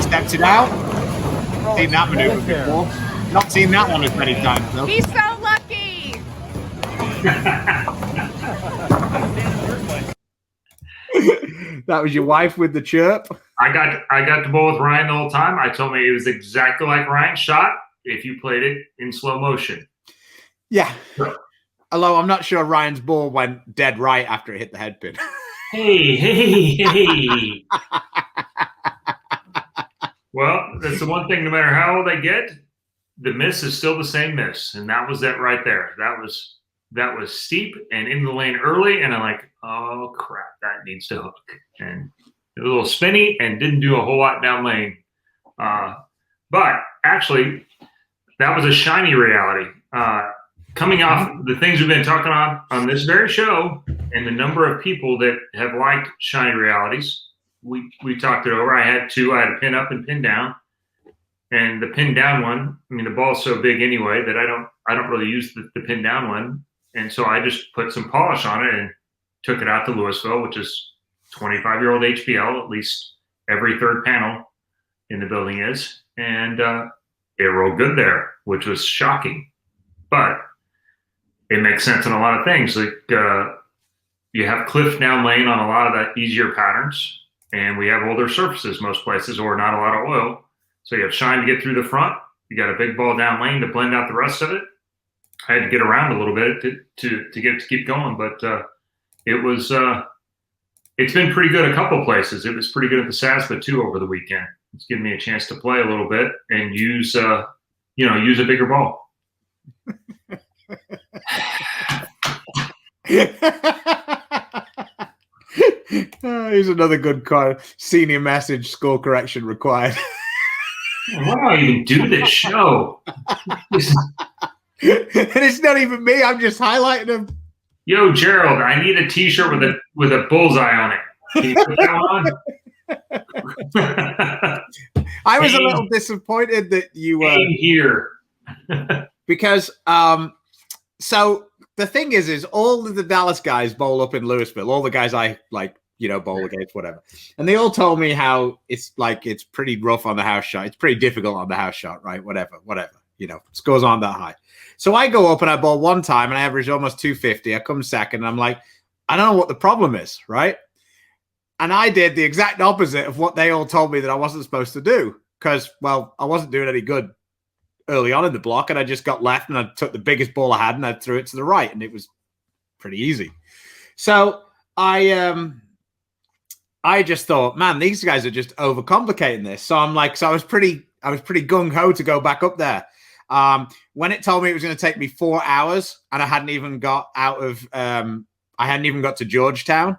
Steps it out. Seen that maneuver before. Not seen that one as many times though. He's so lucky. That was your wife with the chirp. I got the ball with Ryan the whole time. I told me it was exactly like Ryan's shot if you played it in slow motion. Yeah. Although I'm not sure Ryan's ball went dead right after it hit the head pin. Hey. Well, that's the one thing, no matter how old I get, the miss is still the same miss. And that was that right there. That was steep and in the lane early. And I'm like, oh, crap, that needs to hook. And a little spinny and didn't do a whole lot down lane. But actually, that was a shiny reality. Coming off the things we've been talking about on this very show and the number of people that have liked shiny realities, we talked it over. I had two. I had a pin up and pin down. And the pin down one, I mean, the ball's so big anyway that I don't really use the pin down one. And so I just put some polish on it and took it out to Louisville, which is 25-year-old HPL, at least every third panel in the building is. And it rolled good there, which was shocking. But it makes sense in a lot of things. Like you have cliff down lane on a lot of the easier patterns, and we have older surfaces most places or not a lot of oil. So you have shine to get through the front. You got a big ball down lane to blend out the rest of it. I had to get around a little bit to keep going, but it's been pretty good a couple places. It was pretty good at the SASPA too over the weekend. It's given me a chance to play a little bit and use a bigger ball. Here's another good card. Senior message, score correction required. Why do I even do this show? And it's not even me. I'm just highlighting them. Yo, Gerald, I need a T-shirt with a bullseye on it. Can you put that on? I was a little disappointed that you were here because so the thing is all of the Dallas guys bowl up in Louisville. All the guys I bowl against, whatever. And they all told me how it's pretty rough on the house shot. It's pretty difficult on the house shot, right? Whatever. Scores aren't that high. So I go up and I bowl one time and I average almost 250. I come second and I'm like, I don't know what the problem is, right? And I did the exact opposite of what they all told me that I wasn't supposed to do because, well, I wasn't doing any good early on in the block and I just got left and I took the biggest ball I had and I threw it to the right and it was pretty easy. So I just thought, man, these guys are just overcomplicating this. So I was pretty gung ho to go back up there. When it told me it was going to take me 4 hours and I hadn't even got to Georgetown,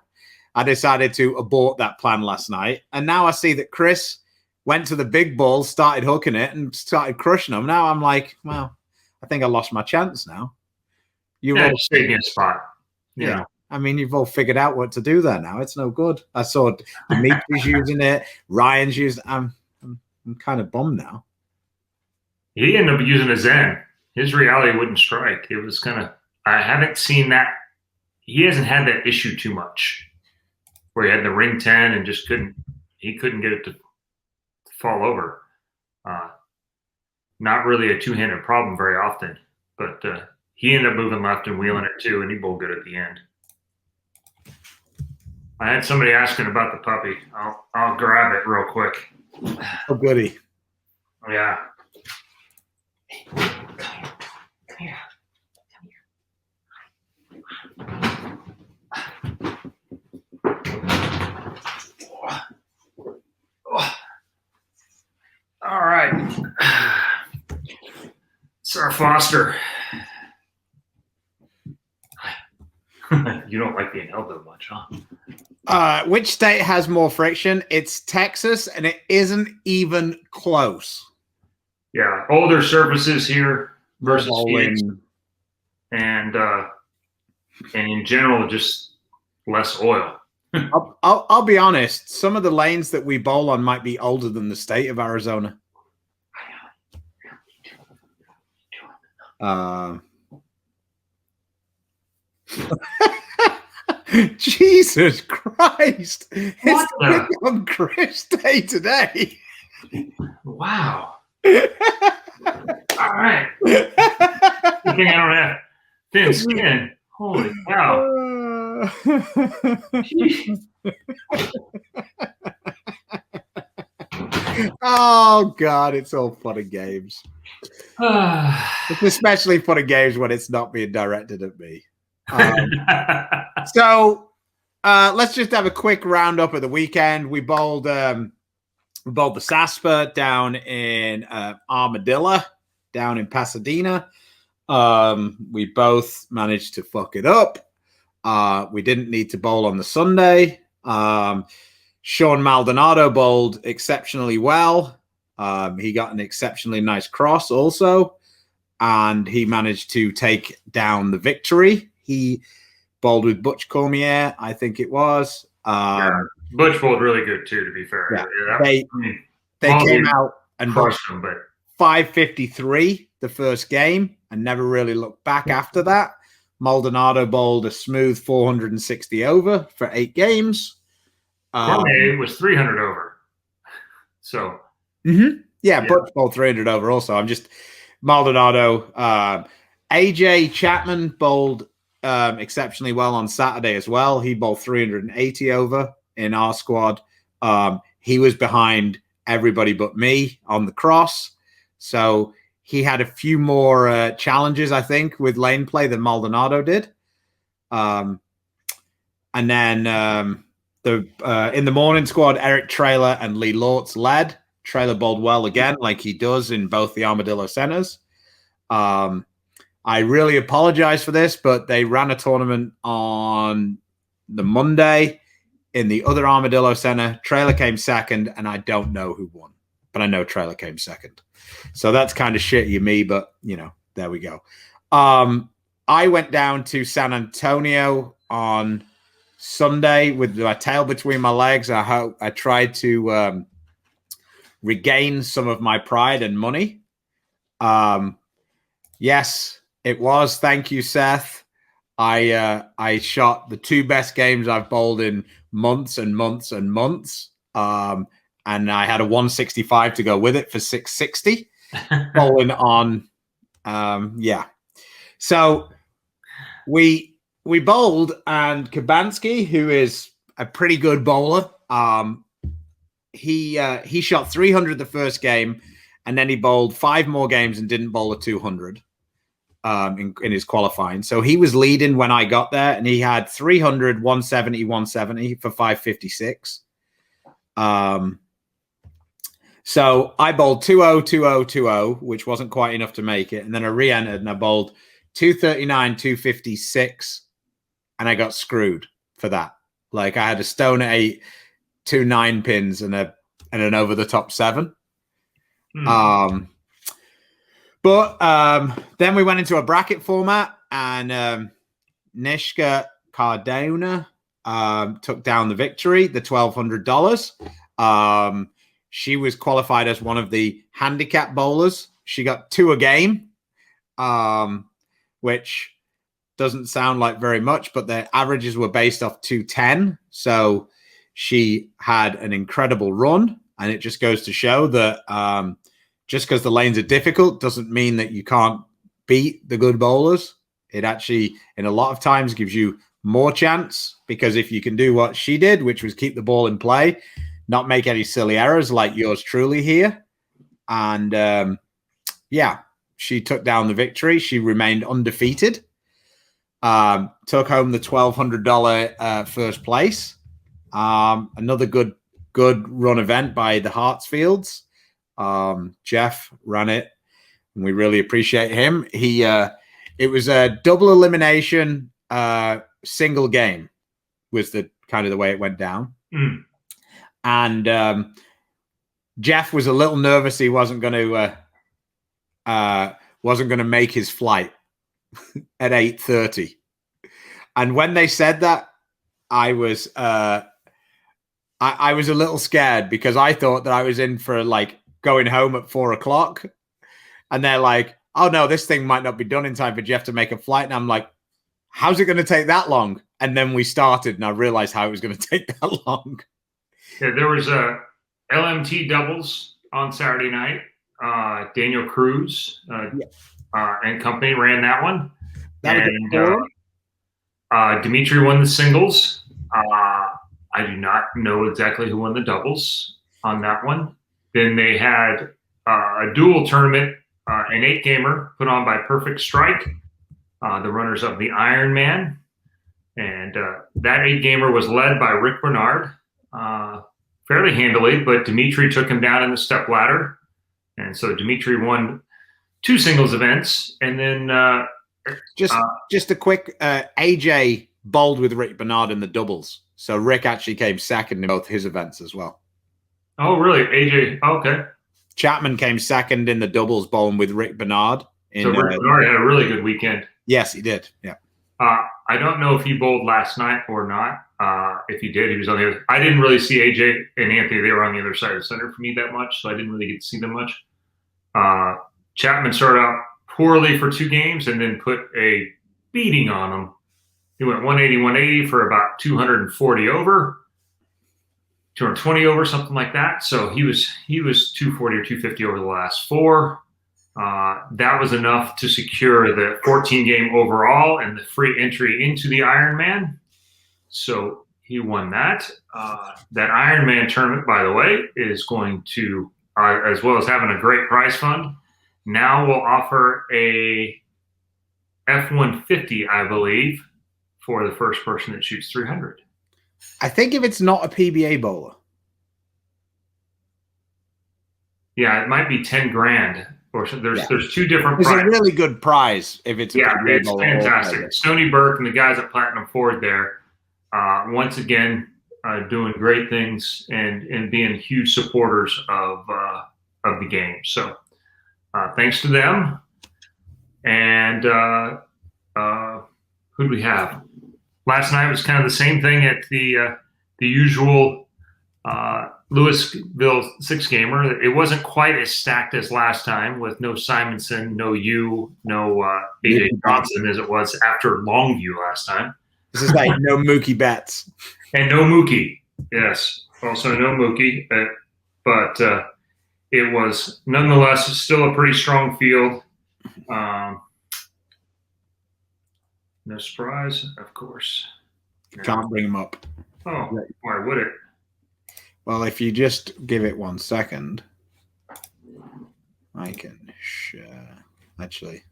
I decided to abort that plan last night. And now I see that Chris went to the big ball, started hooking it and started crushing them. Now I'm like, well, I think I lost my chance now. Saved me a spot. Yeah. I mean, you've all figured out what to do there now. It's no good. I saw Dimitri's using it. Ryan's using it. I'm kind of bummed now. He ended up using a Zen. His reality wouldn't strike. It was kind of, I haven't seen that. He hasn't had that issue too much where he had the ring 10 and just couldn't get it to fall over. Not really a two-handed problem very often, but he ended up moving left and wheeling it too, and he bowled good at the end. I had somebody asking about the puppy. I'll grab it real quick. Oh, goody. Yeah. Come here. All right. It's our Foster. You don't like being held that much, huh? Which state has more friction? It's Texas, and it isn't even close. Yeah, older surfaces here versus Phoenix, and in general, just less oil. I'll be honest. Some of the lanes that we bowl on might be older than the state of Arizona. Jesus Christ! It's the on Chris Day today. Wow. All right. Good thing I don't have thin skin. Holy cow. Oh God, it's all fun and games. It's especially fun and games when it's not being directed at me. So let's just have a quick roundup of the weekend. We bowled the Saspa down in Armadillo, down in Pasadena. We both managed to fuck it up. We didn't need to bowl on the Sunday. Sean Maldonado bowled exceptionally well. He got an exceptionally nice cross also, and he managed to take down the victory. He bowled with Butch Cormier, I think it was. Butch bowled really good too, to be fair. Yeah. They came out and bowled 553 the first game and never really looked back after that. Maldonado bowled a smooth 460 over for 8 games. Cormier was 300 over. So yeah, Butch bowled 300 over also. Maldonado. AJ Chapman bowled exceptionally well on Saturday as well. He bowled 380 over in our squad. He was behind everybody but me on the cross. So he had a few more challenges, I think, with lane play than Maldonado did. And then in the morning squad, Eric Traylor and Lee Lortz led. Traylor bowled well again, like he does in both the Armadillo centers. I really apologize for this, but they ran a tournament on the Monday in the other Armadillo Center. Traylor came second, and I don't know who won, but I know Traylor came second. So that's kind of shitty of me, but, there we go. I went down to San Antonio on Sunday with my tail between my legs. I tried to regain some of my pride and money. Yes, it was. Thank you, Seth. I shot the 2 best games I've bowled in months and months and months. And I had a 165 to go with it for 660. Bowling on, So we bowled, and Kabansky, who is a pretty good bowler, he shot 300 the first game, and then he bowled 5 more games and didn't bowl a 200 in his qualifying. So he was leading when I got there, and he had 300, 170, 170 for 556. So I bowled 2-0, 2-0, 2-0, which wasn't quite enough to make it. And then I re-entered and I bowled 239, 256, and I got screwed for that. Like, I had a stone 8, 2 9 pins, and an over the top 7. But then we went into a bracket format, and Nishka Cardona took down the victory, the $1,200. She was qualified as one of the handicap bowlers. She got 2 a game, which doesn't sound like very much, but their averages were based off 210. So she had an incredible run. And it just goes to show that just because the lanes are difficult doesn't mean that you can't beat the good bowlers. It actually, in a lot of times, gives you more chance, because if you can do what she did, which was keep the ball in play, not make any silly errors like yours truly here. And she took down the victory. She remained undefeated. Took home the $1,200 first place. Another good run event by the Hartsfields. Jeff ran it, and we really appreciate him. It was a double elimination, single game was the kind of the way it went down. And Jeff was a little nervous he wasn't going to make his flight at 8:30. And when they said that, I was a little scared, because I thought that I was in for like going home at 4 o'clock, and they're like, "Oh no, this thing might not be done in time for Jeff to make a flight." And I'm like, "How's it going to take that long?" And then we started, and I realized how it was going to take that long. Yeah, there was a LMT doubles on Saturday night. Daniel Cruz and company ran that one. Dimitri won the singles. I do not know exactly who won the doubles on that one. Then they had a dual tournament, an 8-gamer put on by Perfect Strike, the runners of the Ironman. And that 8-gamer was led by Rick Bernard fairly handily, but Dimitri took him down in the step ladder. And so Dimitri won 2 singles events. And then just a quick AJ bowled with Rick Bernard in the doubles. So Rick actually came second in both his events as well. Oh, really? AJ? Okay. Chapman came second in the doubles bowling with Rick Bernard. So Rick Bernard had a really good weekend. Yes, he did. Yeah. I don't know if he bowled last night or not. If he did, he was on the other. I didn't really see AJ and Anthony. They were on the other side of the center for me that much, so I didn't really get to see them much. Chapman started out poorly for 2 games and then put a beating on them. He went 180, 180 for about 240 over, 220 over, something like that. So he was 240 or 250 over the last 4. That was enough to secure the 14-game overall and the free entry into the Ironman. So he won that. That Ironman tournament, by the way, is going to, as well as having a great prize fund, now will offer a F-150, I believe, for the first person that shoots 300. I think if it's not a PBA bowler. Yeah, it might be 10 grand. Or so there's 2 different prizes. It's a prizes. really good prize if it's a PBA it's bowler. Fantastic. Stony Burke and the guys at Platinum Ford there, once again, doing great things and being huge supporters of the game. So thanks to them. And who do we have? Last night was kind of the same thing at the usual Louisville 6-gamer. It wasn't quite as stacked as last time, with no Simonson, no AJ Johnson as it was after Longview last time. This is like no Mookie Betts. And no Mookie. Yes. Also no Mookie. But it was nonetheless still a pretty strong field. No surprise, of course. Can't bring him up. Oh, why would it? Well, if you just give it 1 second, I can share. Actually.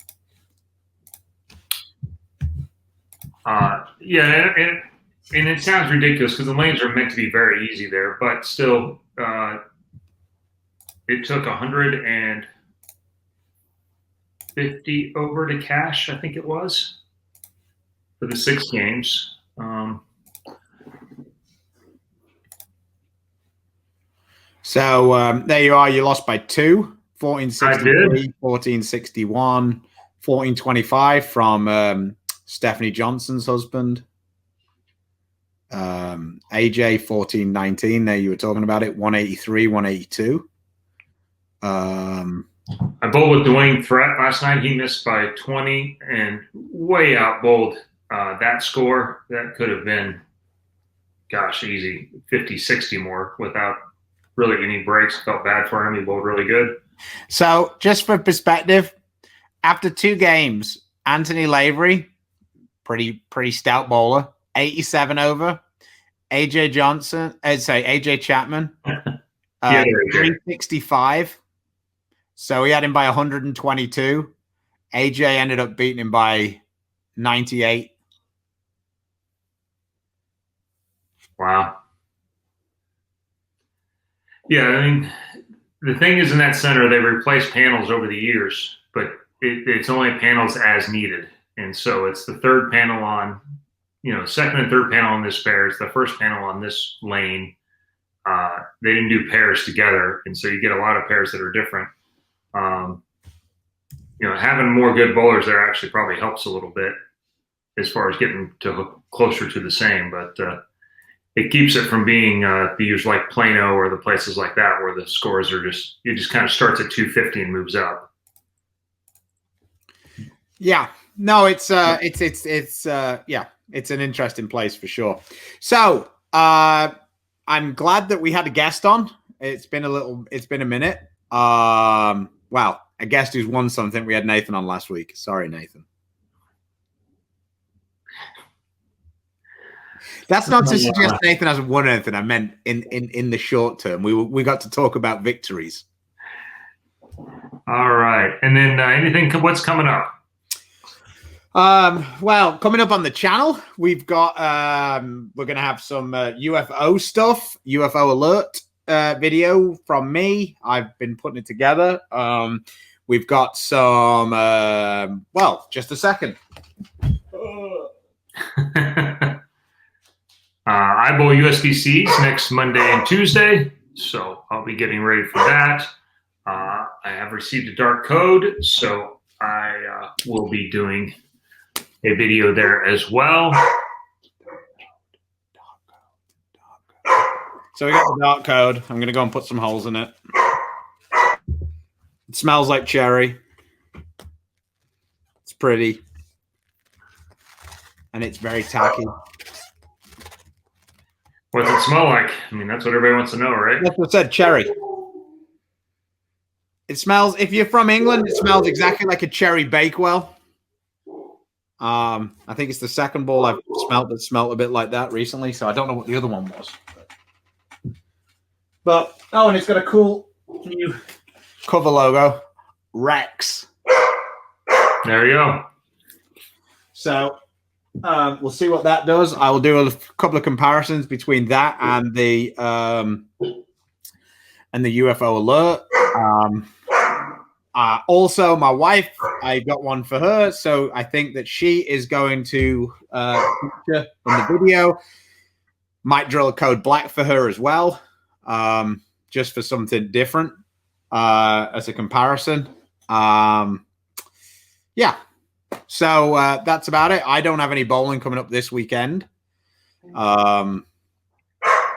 Yeah, and it sounds ridiculous because the lanes are meant to be very easy there, but still, it took 150 over to cash, I think it was, for the 6 games. So there you are. You lost by 2, 1463, 1461, 1425 from Stephanie Johnson's husband. AJ 1419. There you were talking about it. 183, 182. I bowled with Dwayne Threat last night. He missed by 20 and way out bowled that score. That could have been, gosh, easy 50, 60 more without really any breaks. Felt bad for him. He bowled really good. So just for perspective, after 2 games, Anthony Lavery, pretty stout bowler, 87 over. AJ Chapman, 365. So he had him by 122. AJ ended up beating him by 98. Wow. Yeah, I mean, the thing is in that center, they replaced panels over the years, but it's only panels as needed. And so it's the third panel on, second and third panel on this pair. It's the first panel on this lane. They didn't do pairs together. And so you get a lot of pairs that are different. Having more good bowlers there actually probably helps a little bit as far as getting to closer to the same, but it keeps it from being the usual like Plano or the places like that where the scores are it just kind of starts at 250 and moves up. Yeah, no, it's an interesting place for sure. So I'm glad that we had a guest on. It's been a minute. Wow, a guest who's won something. We had Nathan on last week. Sorry, Nathan. That's not to suggest Nathan hasn't won anything. I meant in the short term. We got to talk about victories. All right. And then what's coming up? Well, coming up on the channel, we've got we're gonna have some UFO stuff, UFO alert video from me. I've been putting it together. We've got some well, just a second. I bowl USBCs next Monday and Tuesday, so I'll be getting ready for that. I have received a dark code, so I will be doing a video there as well. So we got the dark code. I'm going to go and put some holes in it. It smells like cherry. It's pretty. And it's very tacky. What's it smell like? I mean, that's what everybody wants to know, right? That's what I said, cherry. It smells, if you're from England, it smells exactly like a cherry Bakewell. I think it's the second bowl I've smelled that smelled a bit like that recently, so I don't know what the other one was. But and it's got a cool new cover logo, Rex. There you go. So we'll see what that does. I will do a couple of comparisons between that and the UFO alert. Also, my wife, I got one for her, so I think that she is going to feature in the video. Might drill a code black for her as well, just for something different as a comparison. Yeah. So that's about it. I don't have any bowling coming up this weekend. Linda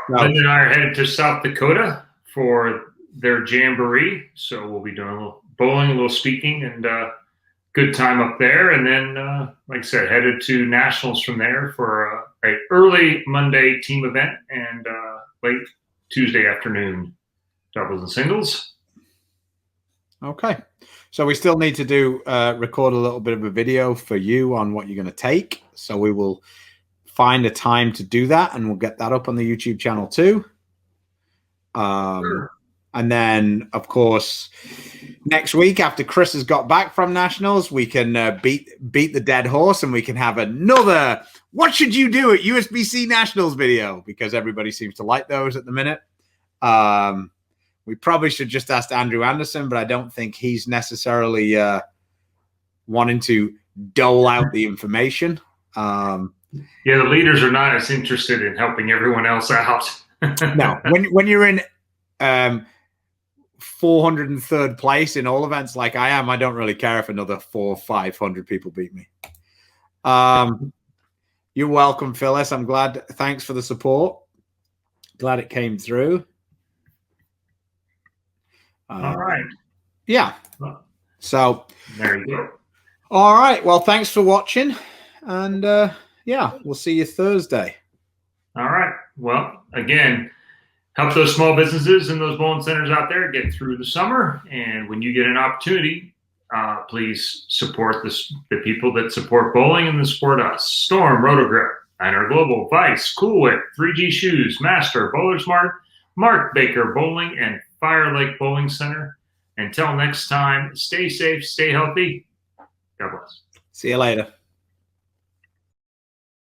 and I are headed to South Dakota for their jamboree, so we'll be doing a little bowling, a little speaking, and good time up there. And then, like I said, headed to nationals from there for a early Monday team event and late Tuesday afternoon doubles and singles. Okay. So we still need to do record a little bit of a video for you on what you're going to take. So we will find a time to do that, and we'll get that up on the YouTube channel too. Sure. And then, of course, next week after Chris has got back from nationals, we can beat the dead horse, and we can have another "What should you do at USBC nationals" video, because everybody seems to like those at the minute. We probably should just ask Andrew Anderson, but I don't think he's necessarily wanting to dole out the information. Yeah, the leaders are not as interested in helping everyone else out. No, when you're in 403rd place in all events like I am, I don't really care if another 400 or 500 people beat me. You're welcome, Phyllis. I'm glad. Thanks for the support. Glad it came through. All right. Yeah. So there you go. All right. Well, thanks for watching. And yeah, we'll see you Thursday. All right. Well, again, help those small businesses and those bowling centers out there get through the summer. And when you get an opportunity, please support the people that support bowling and that support us. Storm, Rotogrip, Niner Global, Vice, Cool Whip, 3G Shoes, Master, Bowler's Mart, Mark Baker Bowling, and Fire Lake Bowling Center. Until next time, stay safe, stay healthy. God bless. See you later.